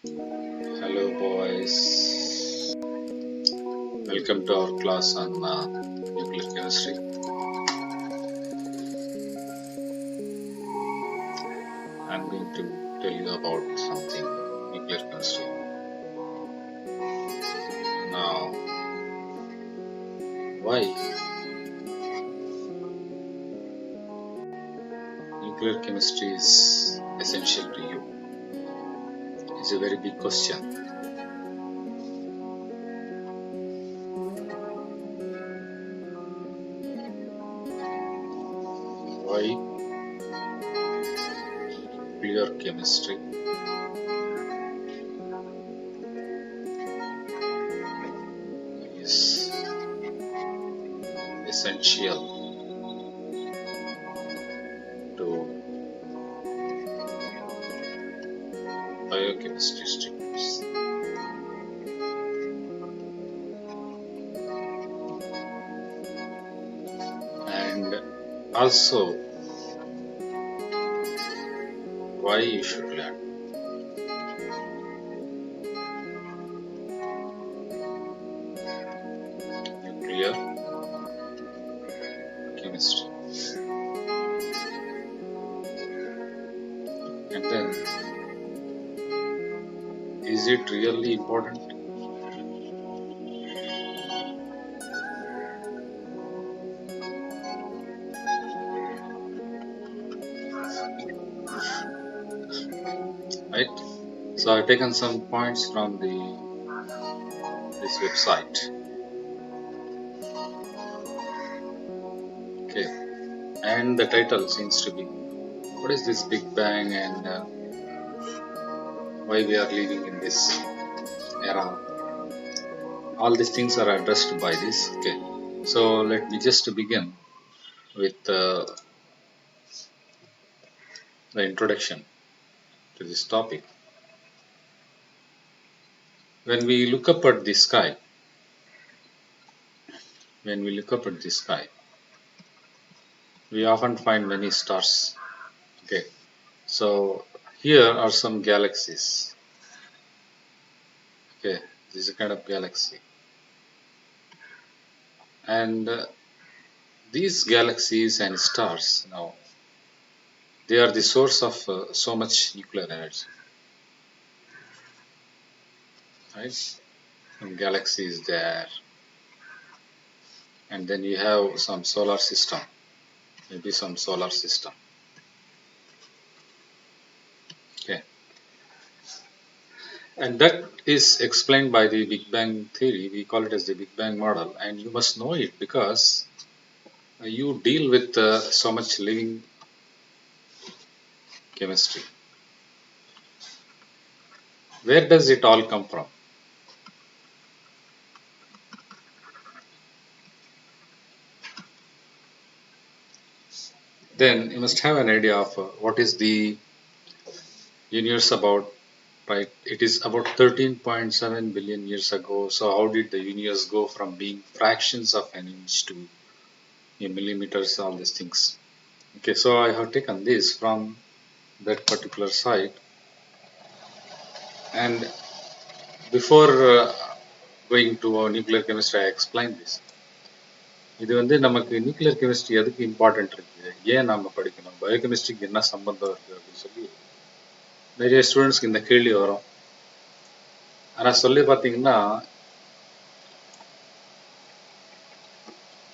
Hello, boys. Welcome to our class on nuclear chemistry. I'm going to tell you about something nuclear chemistry. Now, why nuclear chemistry is essential to you is a very big question. Why nuclear chemistry is essential to biochemistry students, and also why you should learn nuclear chemistry. And then, is it really important? Right? So I've taken some points from this website. Okay, and the title seems to be what is this Big Bang and why we are living in this era. All these things are addressed by this. Okay, so let me just begin with the introduction to this topic. When we look up at the sky, when we look up at the sky, we often find many stars. Okay, so here are some galaxies. Okay, this is a kind of galaxy, and these galaxies and stars now they are the source of so much nuclear energy, right? Some galaxies there, and then you have some solar system, maybe some solar system. Okay, and that is explained by the Big Bang theory. We call it as the Big Bang model, and you must know it because you deal with so much living chemistry. Where does it all come from? Then you must have an idea of what is the universe about, right? It is about 13.7 billion years ago. So how did the universe go from being fractions of an inch to a millimeters, all these things? Okay, so I have taken this from that particular site, and before going to nuclear chemistry, I explained this. இது வந்து நமக்கு nuclear chemistry எதுக்கு important இருக்கு, ஏன் நாம படிக்கணும், பயோகெமிஸ்ட்ரிக்கு என்ன சம்பந்தம் இருக்கு அப்படின்னு சொல்லி நிறைய ஸ்டூடெண்ட்ஸ்க்கு இந்த கேள்வி வரும். ஆனா சொல்லி பார்த்தீங்கன்னா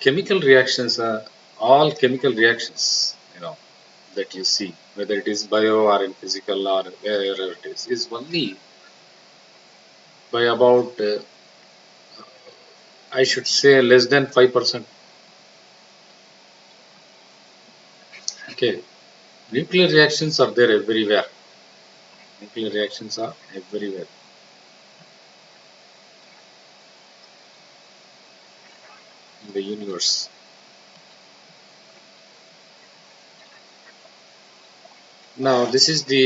chemical reactions are all chemical reactions, that you see, whether it is bio or in physical or wherever it is only by about I should say less than 5%. Okay, nuclear reactions are there everywhere. Nuclear reactions are everywhere in the universe. Now this is the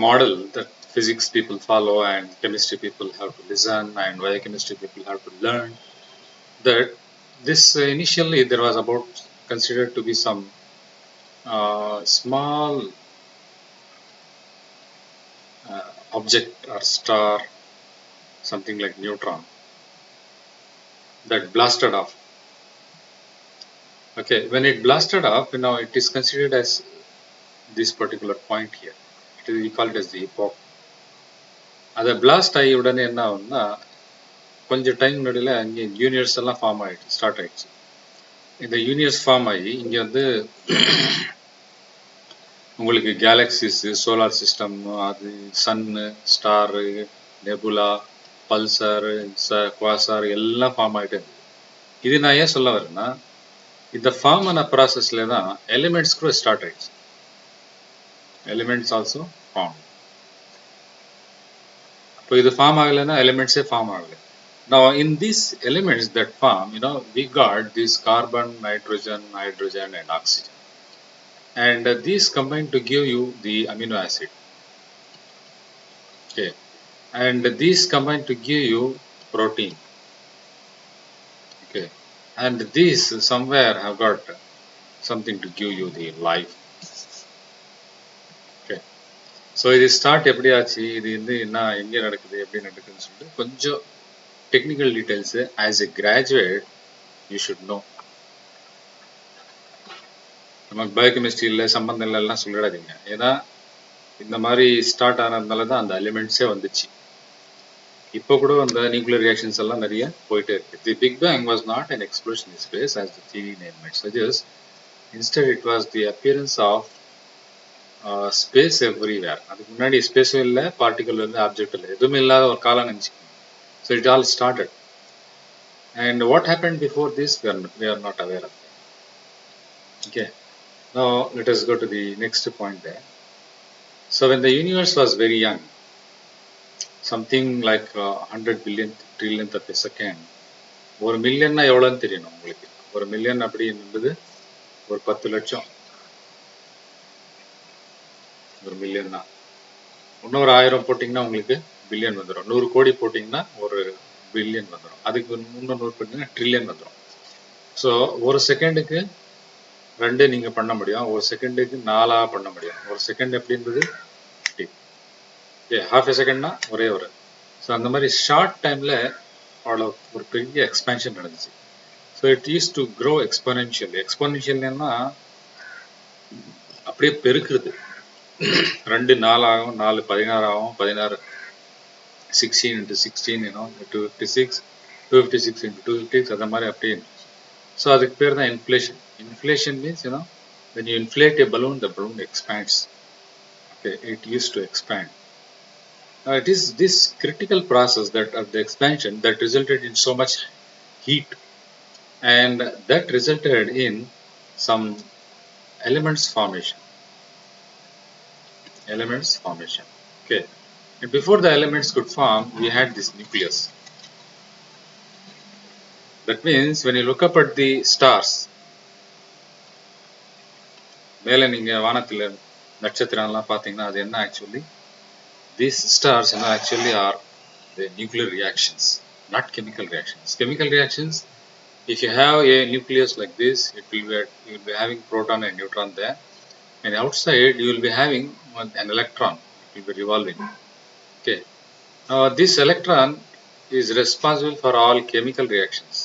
model that physics people follow and chemistry people have to listen and biochemistry people have to learn. That this initially there was about considered to be some small object or star, something like neutron, that blasted off. Okay, when it blasted off, it is considered as this particular point here. We call it as the epoch. அதை blast ஆகி உடனே என்ன ஆகும்னா கொஞ்சம் time நடுவில் அங்கே universe எல்லாம் form ஆயிடுச்சு, ஸ்டார்ட் ஆயிடுச்சு. இந்த யூனிவர்ஸ் ஃபார்ம் ஆகி இங்கே வந்து உங்களுக்கு கேலக்சிஸ், சோலார் சிஸ்டம், அது சன்னு, ஸ்டாரு, நெபுலா, பல்சர், குவாசார் எல்லாம் ஃபார்ம் ஆகிட்டே இருந்தது. இது நான் ஏன் சொல்ல வரேன்னா, இந்த ஃபார்ம் ஆன ப்ராசஸ்ல தான் எலிமெண்ட்ஸ் கூட ஸ்டார்ட் ஆயிடுச்சு. Elements also form. இப்போ இது ஃபார்ம் ஆகலைன்னா எலிமெண்ட்ஸே ஃபார்ம் ஆகலை. Now in these elements that form, we got this carbon, nitrogen, and oxygen. And these combine to give you the amino acid. Okay. And these combine to give you protein. Okay. And these somewhere have got something to give you the life. Okay. So இது start எப்படி ஆச்சு, இது வந்து என்ன எங்கே நடக்குது, எப்படி நடக்குதுன்னு சொல்லிட்டு கொஞ்சம் technical details as a graduate you should know. நமக்கு பயோகெமிஸ்ட்ரியில் சம்பந்தம் இல்லைலாம் சொல்லிடாதீங்க. ஏன்னா இந்த மாதிரி ஸ்டார்ட் ஆனதுனால தான் அந்த எலிமெண்ட்ஸே வந்துச்சு. இப்போ கூட அந்த நியூக்ளியர் ரியாக்ஷன்ஸ் எல்லாம் நிறைய போயிட்டே இருக்கு. The big bang was not an explosion in space as the theory name might suggest. Instead it was the appearance of space everywhere. அதுக்கு முன்னாடி ஸ்பேஸும் இல்லை, பார்ட்டிகல் இல்லை, ஆப்ஜெக்ட் இல்லை, எதுவுமே இல்லாத ஒரு காலம் நினச்சிக்கணும். So it all started. And what happened before this, we are not aware of that. Okay. Now let us go to the next point there. So when the universe was very young, something like 100 billion trillionth of a second, ஒரு மில்லியன்னா எவ்வளோன்னு தெரியணும் உங்களுக்கு. ஒரு million அப்படின்றது ஒரு 10 லட்சம். ஒரு million தான். இன்னொரு 1000 போட்டிங்கன்னா உங்களுக்கு பில்லியன் வந்துடும். 100 கோடி போட்டிங்கன்னா ஒரு பில்லியன் வந்துடும். அதுக்கு இன்னும் 100 போட்டிங்கன்னா ட்ரில்லியன் வந்துடும். ஸோ ஒரு செகண்டுக்கு 2 நீங்கள் பண்ண முடியும், ஒரு செகண்டுக்கு 4 பண்ண முடியும். ஒரு செகண்ட் எப்படின்றது ஹாஃப் எ செகண்ட்னா ஒரே ஒரு. ஸோ அந்த மாதிரி ஷார்ட் டைமில் அவ்வளோ ஒரு பெரிய எக்ஸ்பேன்ஷன் நடந்துச்சு. So it use to grow exponential. எக்ஸ்பொனென்ஷியல்னா அப்படியே பெருக்குறது. 2 4 ஆகும், 4 16 ஆகும், 16 16 into 16, 256, 256 into 256, அந்த மாதிரி அப்படியே. ஸோ அதுக்கு பேர் தான் inflation. Inflation means, when you inflate a balloon, the balloon expands. Okay, it used to expand. Now it is this critical process that of the expansion that resulted in so much heat, and that resulted in some elements formation. Okay, and before the elements could form, we had this nucleus. That means when you look up at the stars, மேலே நீங்கள் வானத்தில் நட்சத்திரம்லாம் பார்த்தீங்கன்னா அது என்ன actually, these stars actually are the nuclear reactions, not chemical reactions. Chemical reactions, if you have a nucleus like this, you will be having proton and neutron there, and outside you will be having an electron. It will be revolving. Okay. Now this electron is responsible for all chemical reactions.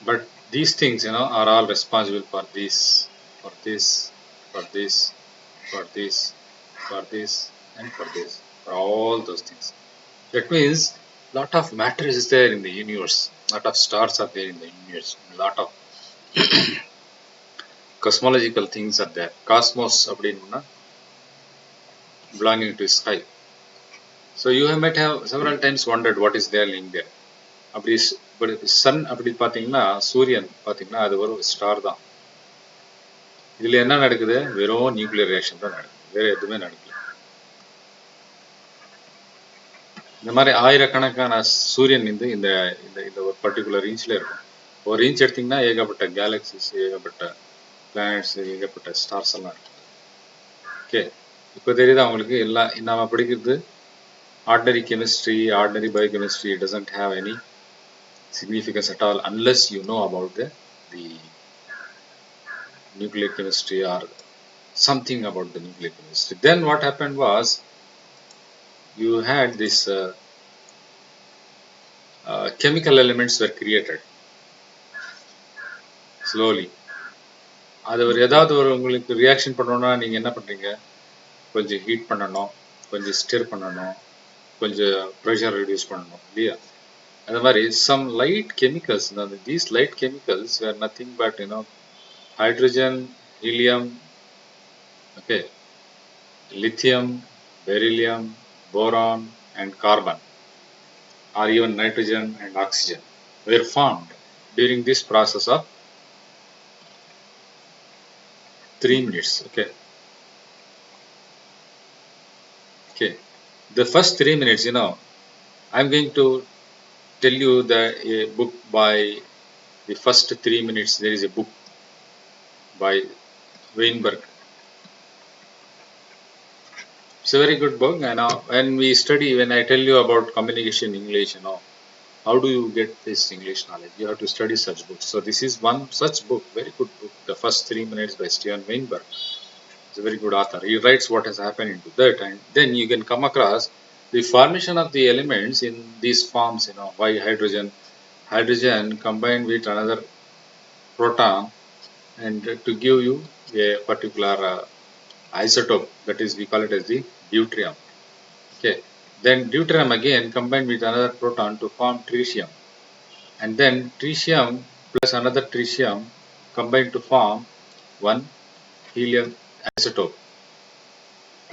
But these things, are all responsible for this, for this, for this, for this, for this, and for this, for all those things. That means lot of matter is there in the universe, lot of stars are there in the universe, lot of cosmological things are there. Cosmos அப்படின்னா belonging to sky. So you might have several times wondered what is there in there. அப்படி Sun அப்படி பார்த்தீங்கன்னா, சூரியன் பார்த்தீங்கன்னா அது ஒரு star தான். இதில் என்ன நடக்குது, வெறும் நியூக்ளியர் ரியாக்ஷன் தான் நடக்குது, வேற எதுவுமே நடக்கல. இந்த மாதிரி ஆயிரக்கணக்கான சூரியன் இந்த இந்த ஒரு பர்டிகுலர் ரீஞ்சில் இருக்கும். ஒரு ரீஞ்ச் எடுத்திங்கன்னா ஏகப்பட்ட கேலக்சிஸ், ஏகப்பட்ட பிளானட்ஸ், ஏகப்பட்ட ஸ்டார்ஸ் எல்லாம் இருக்கு. ஓகே, இப்போ தெரியுது அவங்களுக்கு எல்லாம் நம்ம படிக்கிறது ordinary chemistry, ordinary biochemistry doesn't have any significance at all unless you know about the nuclear chemistry or something about the nuclear chemistry. Then what happened was you had this chemical elements were created slowly. அது ஒரு ஏதாவது ஒரு உங்களுக்கு reaction பண்ணணும்னா நீங்கள் என்ன பண்ணுறீங்க, கொஞ்சம் ஹீட் பண்ணணும், கொஞ்சம் ஸ்டிர் பண்ணணும், கொஞ்சம் ப்ரெஷர் ரெடியூஸ் பண்ணணும் இல்லையா. அந்த மாதிரி some light chemicals, these light chemicals were nothing but hydrogen, helium, okay, lithium, beryllium, boron and carbon, or even nitrogen and oxygen were formed during this process of 3 minutes. Okay, the first 3 minutes, I'm going to tell you the a book by the first 3 minutes. There is a book by Weinberg. It's a very good book. And when we study, when I tell you about communication English, how do you get this English knowledge? You have to study such books. So this is one such book, very good book, The First 3 Minutes by Steven Weinberg. He's a very good author. He writes what has happened into that, and then you can come across the formation of the elements in these forms. Why hydrogen combined with another proton, and to give you a particular isotope, that is we call it as the deuterium. Okay, then deuterium again combined with another proton to form tritium, and then tritium plus another tritium combined to form one helium isotope.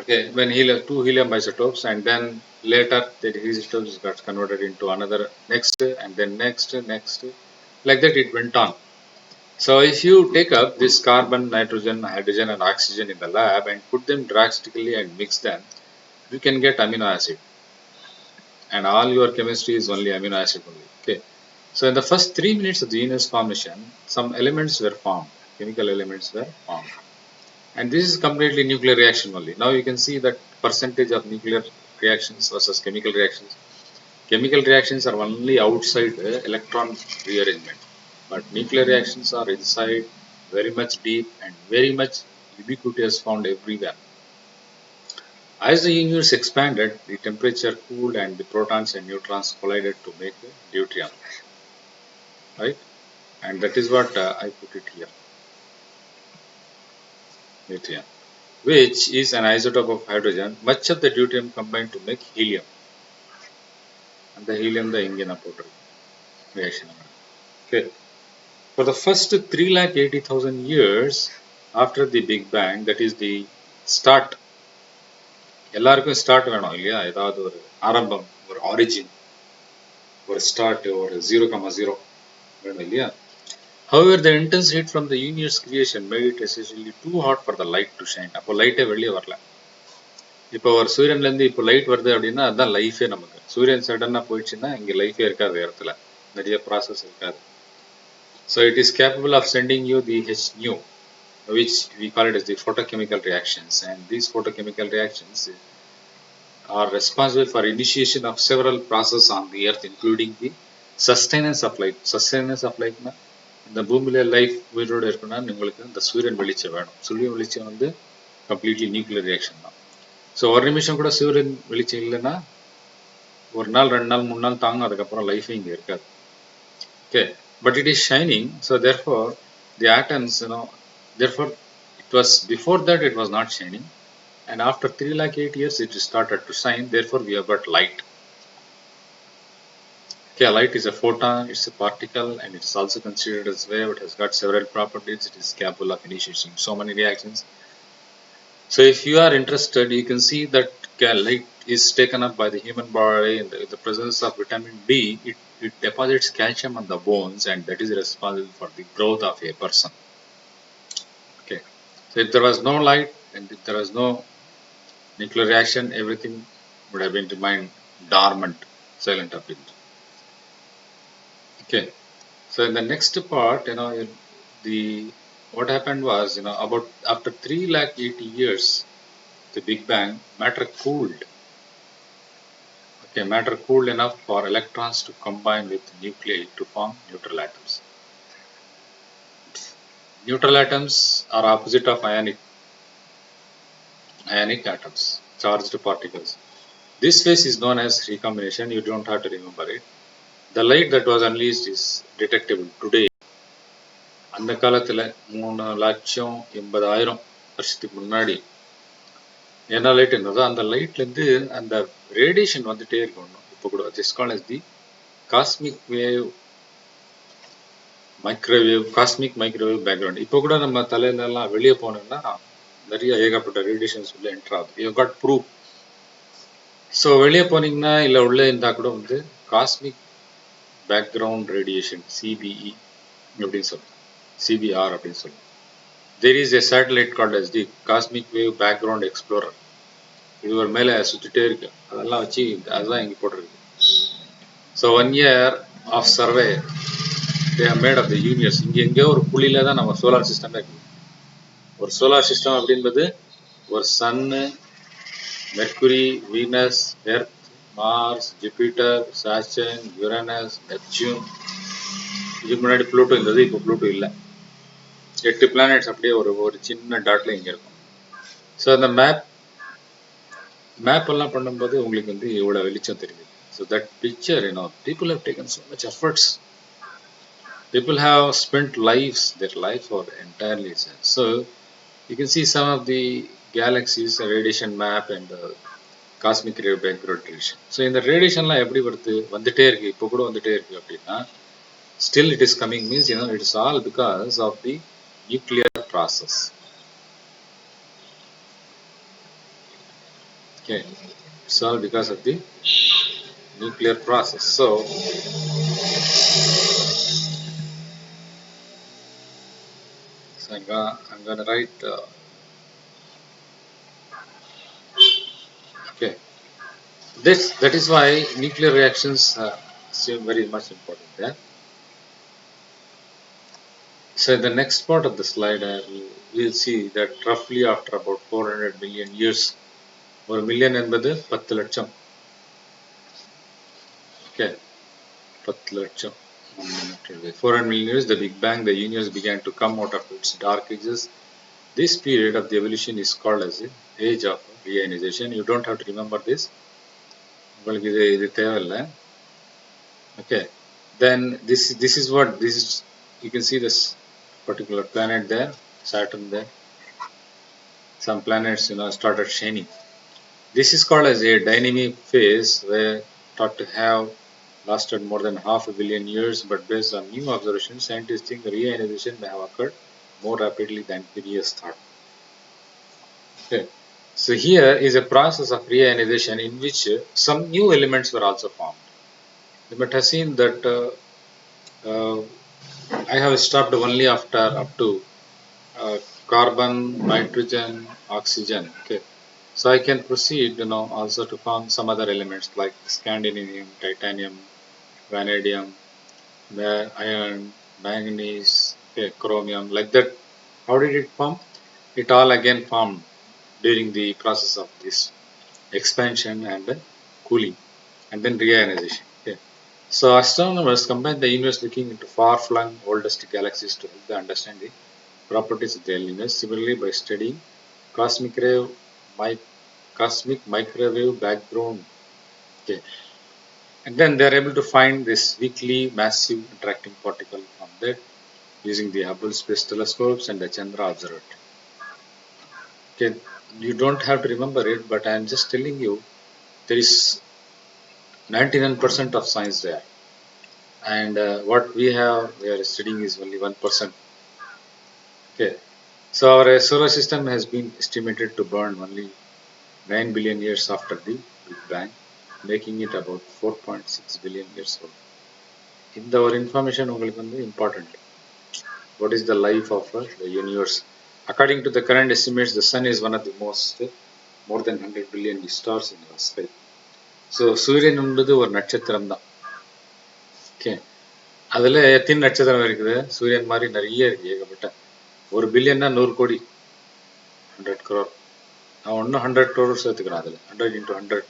Okay, when two helium isotopes, and then later the isotopes got converted into another next, and then next, like that it went on. So if you take up this carbon, nitrogen, hydrogen and oxygen in the lab and put them drastically and mix them, you can get amino acid, and all your chemistry is only amino acid only. Okay, so in the first 3 minutes of the universe formation, some elements were formed, chemical elements were formed, and this is completely nuclear reaction only. Now you can see that percentage of nuclear reactions versus chemical reactions. Chemical reactions are only outside electron rearrangement, but nuclear reactions are inside, very much deep and very much ubiquitous, found everywhere. As the universe expanded, the temperature cooled and the protons and neutrons collided to make deuterium, right? And that is what I put it here, deuterium, which is an isotope of hydrogen. Much of the deuterium combined to make helium, and the helium the Indian powder reaction. Okay. For the first 380,000 years after the Big Bang, that is the start, எல்லாருக்கும் start வேணும் இல்லையா, ஏதாவது ஒரு ஆரம்பம், ஒரு origin, ஒரு start, ஒரு 0,0 வேணும் இல்லையா. However, the intense heat from the universe creation made it essentially too hot for the light to shine. அப்போ லைட்டே வெளியே வரல. இப்போ ஒரு சூரியன்லேருந்து இப்போ லைட் வருது அப்படின்னா அதுதான் லைஃபே. நமக்கு சூரியன் சடனாக போயிடுச்சுன்னா இங்கே லைஃபே இருக்காது, இடத்துல நிறைய ப்ராசஸ் இருக்காது. So it is capable of sending you the H nu, which we call it as the photochemical reactions, and these photochemical reactions are responsible for initiation of several processes on the earth, including the sustenance of life. Sustenance of life na இந்த பூமியில life உயிரோடு இருக்குன்னா உங்களுக்கு இந்த சூரியன் வெளிச்சம் வேணும். சூரியன் வெளிச்சம் வந்து கம்ப்ளீட்லி நியூக்ளியர் ரியாக்ஷன் தான். ஸோ ஒரு நிமிஷம் கூட சூரியன் வெளிச்சம் இல்லைன்னா ஒரு நாள் 2 நாள் 3 நாள் தாங்கும், அதுக்கப்புறம் லைஃபே இங்கே இருக்காது. Okay, but it is shining, so therefore the atoms, therefore it was, before that it was not shining, and after 308 years it started to shine. Therefore we have got light. Okay, light is a photon, it's a particle, and it is also considered as wave. It has got several properties. It is capable of initiating so many reactions. So if you are interested, you can see that light is taken up by the human body in the presence of vitamin D. It deposits calcium on the bones, and that is responsible for the growth of a person. Okay, so if there was no light and if there was no nuclear reaction, everything would have been remained dormant, silent up in. Okay, so in the next part, the what happened was, about after 380 years, the Big Bang, matter cooled. Okay, matter cooled enough for electrons to combine with nuclei to form neutral atoms. Neutral atoms are opposite of ionic. ionic atoms, charged particles. This phase is known as recombination. You don't have to remember it. The light that was unleashed is detectable today. அந்த காலத்தில் 3,80,000 வருஷத்துக்கு முன்னாடி என்ன light இருந்ததோ அந்த லைட்லேருந்து அந்த radiation வந்துட்டே இருக்கணும். இப்போ கூட this call as the cosmic wave microwave background. இப்போ கூட நம்ம தலையிலலாம் வெளியே போனோம்னா நிறைய ஏகப்பட்ட ரேடியேஷன்ஸ் உள்ள என்டர் ஆகுது. You got prove. ஸோ வெளியே போனீங்கன்னா இல்லை உள்ளே இருந்தால் கூட வந்து காஸ்மிக் பேக்ரவுண்ட் ரேடியேஷன் சிபிஇ அப்படின்னு சொல்லுவோம், சிபிஆர் அப்படின்னு சொல்லுவோம். There is a satellite called as the cosmic wave background explorer. இது ஒரு மேலே சுற்றிட்டே இருக்கு, அதெல்லாம் வச்சு அதுதான் இங்கே போட்டிருக்கு. So 1 year of survey they are made of the universe. இங்கே எங்கேயோ ஒரு புள்ளியில தான் நம்ம சோலார் சிஸ்டமே இருக்குது. ஒரு சோலார் சிஸ்டம் அப்படின்றது ஒரு sun, Mercury, Venus, Earth, Mars, Jupiter, Saturn, Uranus, Neptune. இதுக்கு முன்னாடி ப்ளூட்டோ இருந்தது, இப்போ ப்ளூட்டோ இல்லை. 8 பிளானட்ஸ் அப்படியே ஒரு சின்ன டாட்ல இங்கே இருக்கும். ஸோ அந்த மேப் எல்லாம் பண்ணும்போது உங்களுக்கு வந்து இவ்வளோ வெளிச்சம் தெரியுது. So that picture people have taken so much efforts. People have spent their life for entirely. So you can see some of the galaxies, radiation map and cosmic ray background radiation. So இந்த ரேடியேஷன்லாம் எப்படி வந்துட்டே இருக்கு, இப்போ கூட வந்துட்டே இருக்கு அப்படின்னா still it is coming means it is all because of the nuclear process. Okay, it's all because of the nuclear process. So I'm gonna write okay. That is why nuclear reactions seem very much important there. So the next part of the slide, we'll see that roughly after about 400 million years, ஒரு million என்பது 10 லட்சம். Okay, 10 லட்சம். 400 million years, the Big Bang, the universe began to come out of its dark ages. This period of the evolution is called as the age of reionization. You don't have to remember this. உங்களுக்கு இது தேவையில்லை. Okay, then this is what this is. You can see this particular planet there, Saturn there. Some planets started shining. This is called as a dynamic phase, where thought to have lasted more than 500 million years, but based on new observations, scientists think reionization may have occurred more rapidly than previous thought. Okay. So here is a process of reionization in which some new elements were also formed. You might have seen that I have stopped only after up to carbon, nitrogen, oxygen. Okay. So I can proceed, also to form some other elements like scandium, titanium, vanadium, iron, manganese, okay, chromium, like that. How did it form? It all again formed during the process of this expansion and cooling and then reionization. Okay. So astronomers combine the universe looking into far-flung oldest galaxies to help them understand the properties of the universe. Similarly, by studying cosmic microwave background, okay, and then they are able to find this weakly massive interacting particle from that using the Hubble Space Telescopes and the Chandra Observatory. Okay, you don't have to remember it, but I am just telling you there is 99% of science there, and what we are studying is only 1%. Okay, so our solar system has been estimated to burn only 9 billion years after the Big Bang, making it about 4.6 billion years old. இந்த ஒரு information உங்களுக்கு வந்து important. What is the life of the universe? According to the current estimates, the sun is one of the more than 100 billion stars in our sky. So சூரியன் என்பது ஒரு நட்சத்திரம் தான். Okay, அதில் எத்தனை நட்சத்திரம் இருக்குது? சூரியன் மாதிரி நிறைய இருக்கு, ஏகப்பட்ட. 1 பில்லியன்னா 100 கோடி, 100 crore. நான் ஒன்றும் 100 crore சேர்த்துக்கிறேன் அதில், 100 into 100.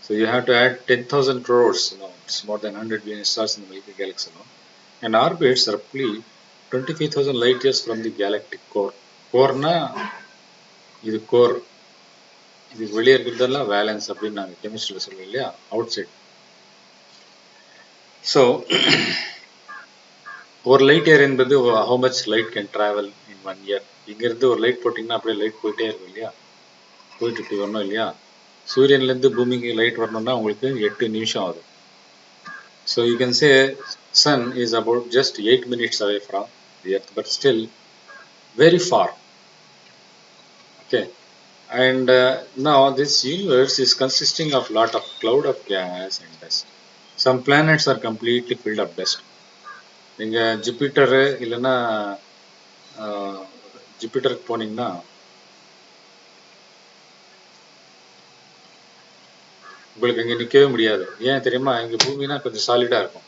So you have to add 10,000 crores. It's more than 100 billion stars in the Milky Galaxy. And orbits roughly 25,000 light years from the galactic core. Core na, இது core. இதுக்கு வெளியே இருக்கிறதெல்லாம் வேலன்ஸ் அப்படின்னு நாங்கள் கெமிஸ்ட்ரியில் சொல்லுவோம் இல்லையா, அவுட் சைட். ஸோ ஒரு light year என்பது how much light can travel in 1 year. இங்கேருந்து ஒரு லைட் போட்டிங்கன்னா அப்படியே லைட் போயிட்டே இருக்கும் இல்லையா, போயிட்டு இப்படி வரணும் இல்லையா. சூரியன்லேருந்து பூமிக்கு லைட் வரணும்னா உங்களுக்கு 8 நிமிஷம் ஆகுது. So you can say sun is about just 8 minutes away from the earth, but still very far. Okay, and now this universe is consisting of lot of cloud of gas and dust. Some planets are completely filled up dust. நீங்கள் Jupiter இல்லைன்னா ஜூபிட்டருக்கு போனீங்கன்னா உங்களுக்கு இங்கே நிற்கவே முடியாது. ஏன் தெரியுமா, இங்கே பூமினா கொஞ்சம் சாலிடாக இருக்கும்,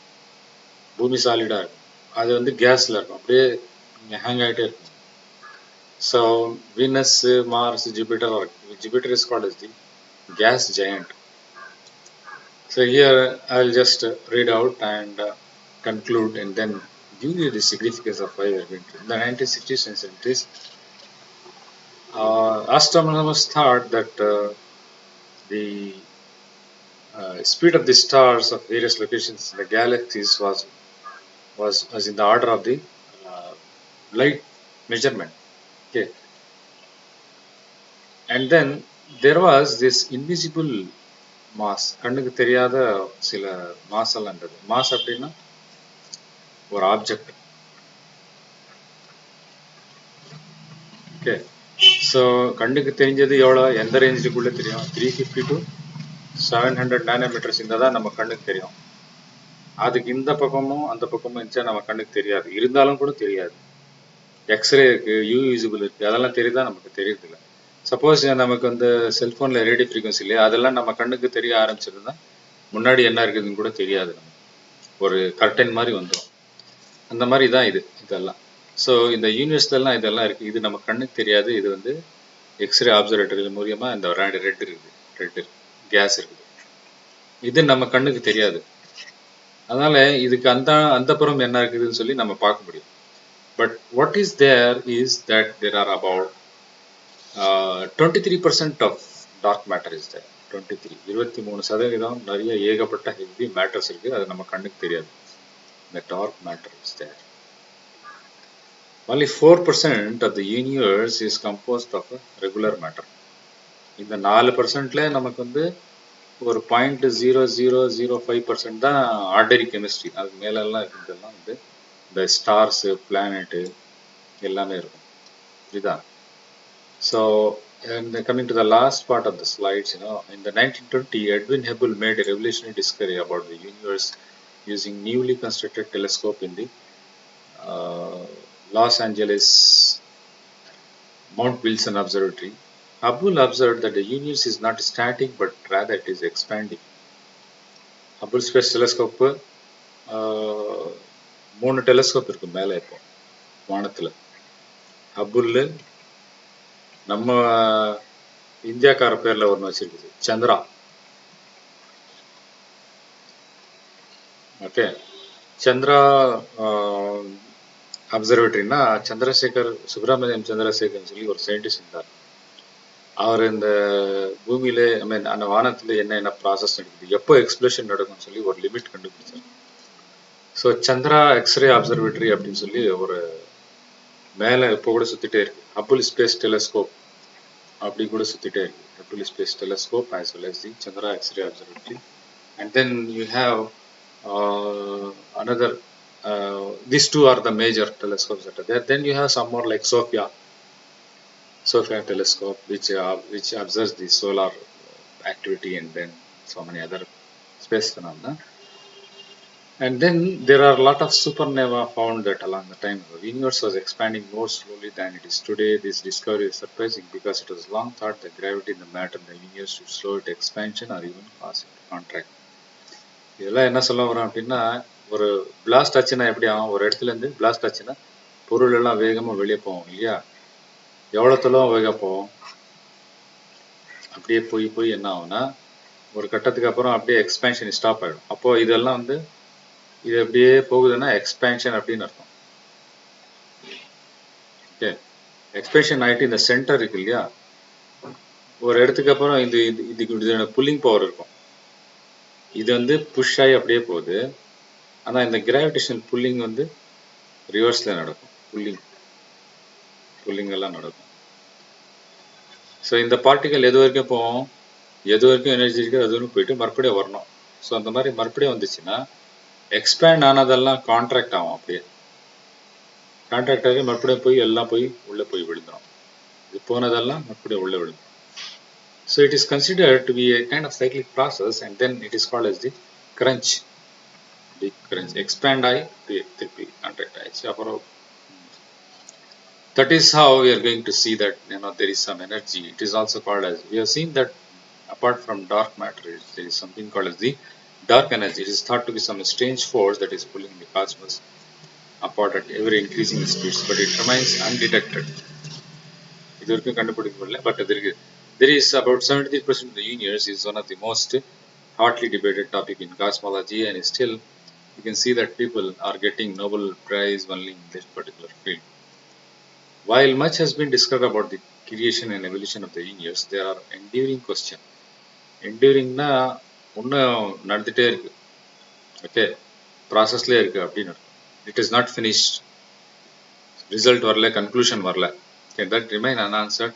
பூமி சாலிடாக இருக்கும், அது வந்து கேஸில் இருக்கும், அப்படியே இங்கே ஹேங் ஆகிட்டே இருக்கும். So Venus, Mars, Jupiter is called as the gas giant. So here I'll just read out and conclude and then give you the significance of why we are going to. In the 1960s and 70s, astronomers thought that the speed of the stars of various locations in the galaxies was in the order of the light measurement. Okay, and then there was this invisible mass, கண்ணுக்கு தெரியாத சில mass எல்லாம் இருந்தது. Mass அப்படின்னா ஒரு object. Okay, so கண்ணுக்கு தெரிஞ்சது எவ்வளோ, எந்த ரேஞ்சுக்குள்ளே தெரியும், 350 to 700 நானோமீட்டர்ஸ் இருந்தால் தான் நம்ம கண்ணுக்கு தெரியும். அதுக்கு இந்த பக்கமும் அந்த பக்கமும் இருந்துச்சா நம்ம கண்ணுக்கு தெரியாது, இருந்தாலும் கூட தெரியாது. எக்ஸ்ரே இருக்குது, யூ விசிபிள் இருக்குது, அதெல்லாம் தெரியுதா, நமக்கு தெரியறதில்ல. சப்போஸ் நமக்கு வந்து செல்ஃபோனில் ரேடியோ ஃப்ரீக்வன்சி இல்லையா, அதெல்லாம் நம்ம கண்ணுக்கு தெரிய ஆரம்பிச்சிருந்தா முன்னாடி என்ன இருக்குதுன்னு கூட தெரியாது, நமக்கு ஒரு கர்டன் மாதிரி வந்துடும். அந்த மாதிரி தான் இதெல்லாம். ஸோ இந்த யூனிவர்ஸ்லாம் இதெல்லாம் இருக்குது, இது நம்ம கண்ணுக்கு தெரியாது. இது வந்து எக்ஸ்ரே ஆப்சர்வேட்டரி மூலியமாக இந்த ரெட் இருக்குது, ரெட் கேஸ் இருக்குது, இது நம்ம கண்ணுக்கு தெரியாது. அதனால இதுக்கு அந்த புறம் என்ன இருக்குதுன்னு சொல்லி நம்ம பார்க்க முடியும். But what is there is that there are about 23% of dark matter is there. 23% நிறைய ஏகப்பட்ட ஹெவி மேட்டர்ஸ் இருக்குது, அது நம்ம கண்ணுக்கு தெரியாது. The dark matter is there. Only 4% of the universe is composed of a regular matter. இந்த 4%ல நமக்கு வந்து ஒரு 0.0005% தான் ஆர்டினரி கெமிஸ்ட்ரி. அதுக்கு மேலெல்லாம் இருக்கிறதெல்லாம் வந்து இந்த ஸ்டார்ஸு, பிளானெட்டு எல்லாமே இருக்கும். இதுதான். So and coming to the last part of the slides, in the 1920, Edwin Hubble made a revolutionary discovery about the universe using newly constructed telescope in the Los Angeles Mount Wilson Observatory. Hubble observed that the universe is not static but rather it is expanding. Hubble Space Telescope 3 telescope இருக்கு மேலே இப்போ வானத்தில். ஹப்புல் நம்ம இந்தியாக்கார பேரில் ஒன்று வச்சிருக்குது, Chandra. Okay, Chandra அப்சர்வேட்டரினா Chandrasekhar, Subramaniam சந்திரசேகர்னு சொல்லி ஒரு சயின்டிஸ்ட் இருந்தார். அவர் இந்த பூமியில அந்த வானத்தில் என்ன ப்ராசஸ் நடக்குது, எப்போ எக்ஸ்ப்ளோஷன் நடக்கும்னு சொல்லி ஒரு லிமிட் கண்டுபிடிச்சார். ஸோ சந்திரா எக்ஸ்ரே அப்சர்வேட்டரி அப்படின்னு சொல்லி ஒரு மேலே இப்போ கூட சுற்றிட்டே இருக்கு. ஹப்புல் ஸ்பேஸ் டெலஸ்கோப் அப்படி கூட சுற்றிட்டே இருக்கு. Hubble space telescope as well as the Chandra X-ray Observatory. And then you have another, these two are the major telescopes that are there. Then you have some more like Sophia telescope, which observes the solar activity and then so many other space phenomena. And then there are a lot of supernova found that along the time the universe was expanding more slowly than it is today. This discovery is surprising because it was long thought that gravity in the matter in the universe should slow its expansion or even cause it to contract. இதெல்லாம் என்ன சொல்ல வரோம் அப்படின்னா, ஒரு blast ஆச்சுன்னா எப்படி ஆகும், ஒரு இடத்துல இருந்து பிளாஸ்ட் ஆச்சுன்னா பொருள் எல்லாம் வேகமாக வெளியே போவோம் இல்லையா, எவ்வளோ தொலைவும் வேக போவோம். அப்படியே போய் என்ன ஆகும்னா ஒரு கட்டத்துக்கு அப்புறம் அப்படியே எக்ஸ்பேன்ஷன் ஸ்டாப் ஆகிடும். அப்போது இதெல்லாம் வந்து இது அப்படியே போகுதுன்னா எக்ஸ்பேன்ஷன் அப்படின்னு அர்த்தம். ஓகே, எக்ஸ்பேன்ஷன் ஆகிட்டு இந்த சென்டர் இருக்கு இல்லையா, ஒரு இடத்துக்கு அப்புறம் இதுக்கு புல்லிங் பவர் இருக்கும். இது வந்து புஷ் ஆகி அப்படியே போகுது. ஆனால் இந்த கிராவிடேஷனல் புல்லிங் வந்து ரிவர்ஸில் நடக்கும். புல்லிங் எல்லாம் நடக்கும். ஸோ இந்த பார்ட்டிகல் எது வரைக்கும் போகும், எது வரைக்கும் எனர்ஜி இருக்குது அது வரைக்கும் போயிட்டு மறுபடியும் வரணும். ஸோ அந்த மாதிரி மறுபடியும் வந்துச்சுன்னா எக்ஸ்பேண்ட் ஆனதெல்லாம் கான்ட்ராக்ட் ஆகும். அப்படியே கான்ட்ராக்ட் ஆகி மறுபடியும் போய் எல்லாம் போய் உள்ளே போய் விழுந்துடும். இது போனதெல்லாம் மறுபடியும் உள்ளே விழுந்துடும். So it is considered to be a kind of cyclic process, and then it is called as the crunch. The crunch. Expand I, திருப்பி contract I. So that is how we are going to see that there is some energy. It is also called as, we have seen that apart from dark matter, there is something called as the dark energy. It is thought to be some strange force that is pulling the cosmos apart at ever increasing speeds, but it remains undetected. இது வரைக்கும் கண்டுபிடிக்க முடியல, but அது இருக்கு. There is about 73% of the universe is one of the most hotly debated topic in cosmology, and still you can see that people are getting Nobel Prize only in this particular field. While much has been discovered about the creation and evolution of the universe, there are enduring questions. Enduringனா இன்னும் நடந்துட்டே இருக்கு. Okay, ப்ராசஸ்லேயே இருக்கு அப்படின்னு. It is not finished. Result வரல, conclusion வரல. Okay, that remain unanswered.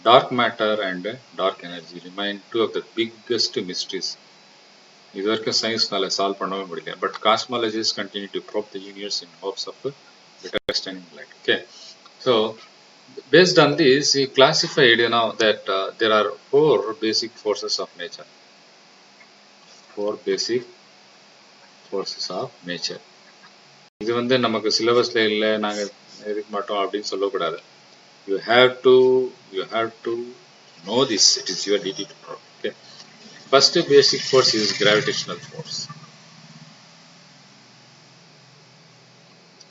Dark matter and dark energy remain two of the biggest mysteries. இது வரைக்கும் சயின்ஸ்னால solve பண்ணவே முடியல. But cosmologist continue to probe the universe in hopes of better understanding light. Okay, so based on this, we classified that there are four basic forces of nature. Four basic forces of nature. இது வந்து நமக்கு சிலபஸ்ல இல்லை, நாங்கள் எதுக்க மாட்டோம் அப்படின்னு சொல்லக்கூடாது. You have to know this. It is your duty to know. Okay. First basic force is gravitational force.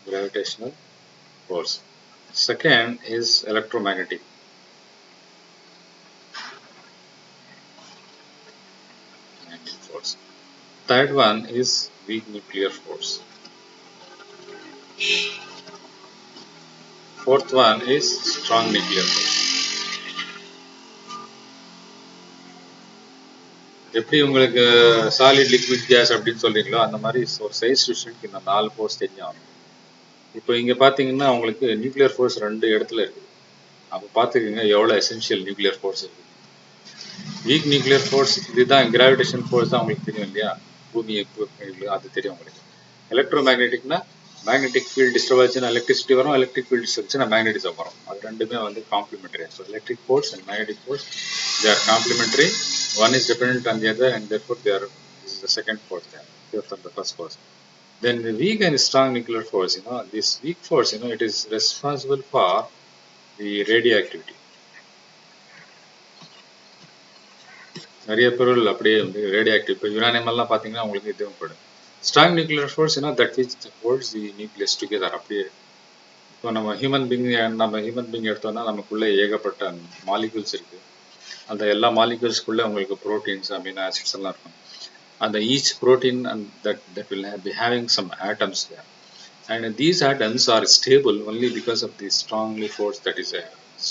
Gravitational force. Second is electromagnetic. Force. Third one is weak nuclear force. Fourth one is strong nuclear force. எப்படி உங்களுக்கு solid liquid case அப்படின்னு சொல்றீங்களோ அந்த மாதிரி ஒரு science ஸ்டூடெண்ட்க்கு இந்த 4 force தெரிஞ்சாகணும். இப்போ இங்கே பார்த்தீங்கன்னா உங்களுக்கு நியூக்ளியர் ஃபோர்ஸ் 2 இடத்துல இருக்குது. அப்போ பார்த்துக்கோங்க எவ்வளோ எசென்ஷியல் நியூக்ளியர் ஃபோர்ஸ் இருக்குது. வீக் நியூக்ளியர் ஃபோர்ஸ் இதுதான், கிராவிடேஷன் ஃபோர்ஸ் தான் உங்களுக்கு தெரியும் இல்லையா, பூமி அது தெரியும் உங்களுக்கு. எலக்ட்ரோ மேக்னெட்டிக்னா மேக்னெட்டிக் ஃபீல்டு டிஸ்டர்ப் ஆச்சுன்னா எலக்ட்ரிசிட்டி வரும், எலக்ட்ரிக் ஃபீல்டு டிஸ்டர்ப் ஆச்சுன்னா மேக்னெட்டிசம் வரும். அது ரெண்டுமே வந்து complementary. So electric force and magnetic force they are complementary. One is dependent on the other, and therefore this is the second force there, fifth of the first force. Then the weak and strong nuclear force, this weak force, it is responsible for the radioactivity. நிறைய பொருள் அப்படியே வந்து radioactive. இப்போ uranium எல்லாம் பார்த்தீங்கன்னா உங்களுக்கு தேவைப்படும். Strong nuclear force that which holds the nucleus together. அப்படியே இப்போ நம்ம ஹியூமன் பீங் எடுத்தோம்னா நமக்குள்ளே ஏகப்பட்ட மாலிகூல்ஸ் இருக்குது. அந்த எல்லா மாலிகூல்ஸ்குள்ளே உங்களுக்கு ப்ரோட்டீன்ஸ், அமினோ ஆசிட்ஸ் எல்லாம் இருக்கும். அந்த each protein and that will be having some atoms there, and these atoms are stable only because of the strongly force that is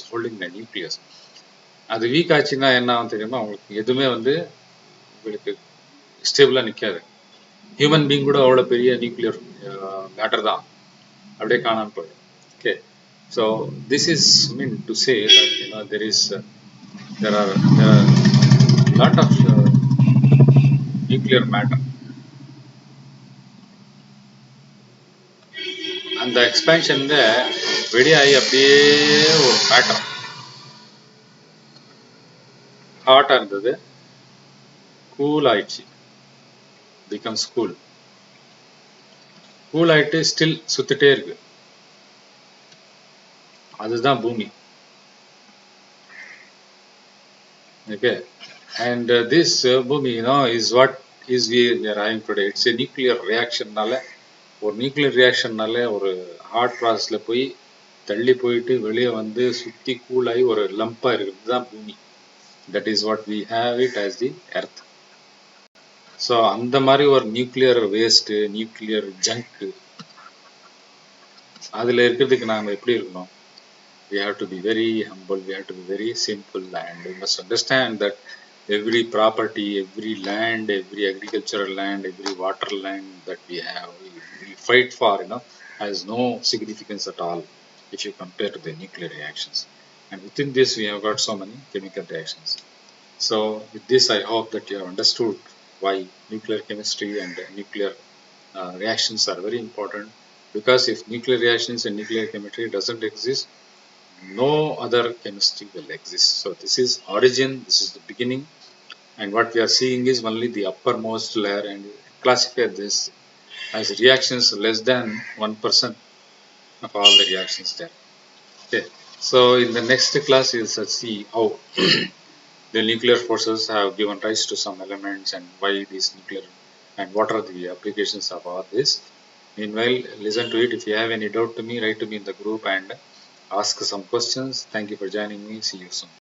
holding the nucleus. அது வீக் ஆச்சுன்னா என்ன ஆகும் தெரியுமா, உங்களுக்கு எதுவுமே வந்து உங்களுக்கு ஸ்டேபிளாக நிற்காது. ஹியூமன் பீங் கூட அவ்வளோ பெரிய நியூக்ளியர் மேட்டர் தான், அப்படியே காணாமல் போயிடும். Okay, so this is mean to say that there are lot of nuclear matter. அந்த எக்ஸ்பேன்ஷன்ல வெளியாகி அப்படியே ஒரு மேட்டர் ஹாட்டாக இருந்தது, கூல் ஆயிடுச்சு, பிகம்ஸ் கூல். கூல் ஆயிட்டு ஸ்டில் சுத்திட்டே இருக்கு. அதுதான் பூமி. ஓகே, அண்ட் திஸ் பூமி is what is we are having today. It's a nuclear reactionனால, ஒரு நியூக்ளியர் ரியாக்ஷன்னால ஒரு ஹார்ட் ப்ராசஸில் போய் தள்ளி போயிட்டு வெளியே வந்து சுற்றி கூலாகி ஒரு லம்பாக இருக்கிறது தான் பூமி. That is what we have it as the earth. So அந்த மாதிரி ஒரு நியூக்ளியர் வேஸ்ட்டு, நியூக்ளியர் ஜங்க்கு அதில் இருக்கிறதுக்கு நாம் எப்படி இருக்கணும்? we have to be very humble, we have to be very simple, and we must understand that every property, every land, every agricultural land, every water land that we have, we fight for, has no significance at all if you compare to the nuclear reactions. And within this, we have got so many chemical reactions. So with this, I hope that you have understood why nuclear chemistry and nuclear reactions are very important. Because if nuclear reactions and nuclear chemistry doesn't exist, no other chemistry will exist. So this is origin, this is the beginning, and what we are seeing is only the uppermost layer, and classify this as reactions less than 1% of all the reactions there. Okay. So in the next class, you'll see how the nuclear forces have given rise to some elements and why these nuclear and what are the applications of all this. Meanwhile, listen to it. If you have any doubt to me, write to me in the group and ask some questions. Thank you for joining me. See you soon.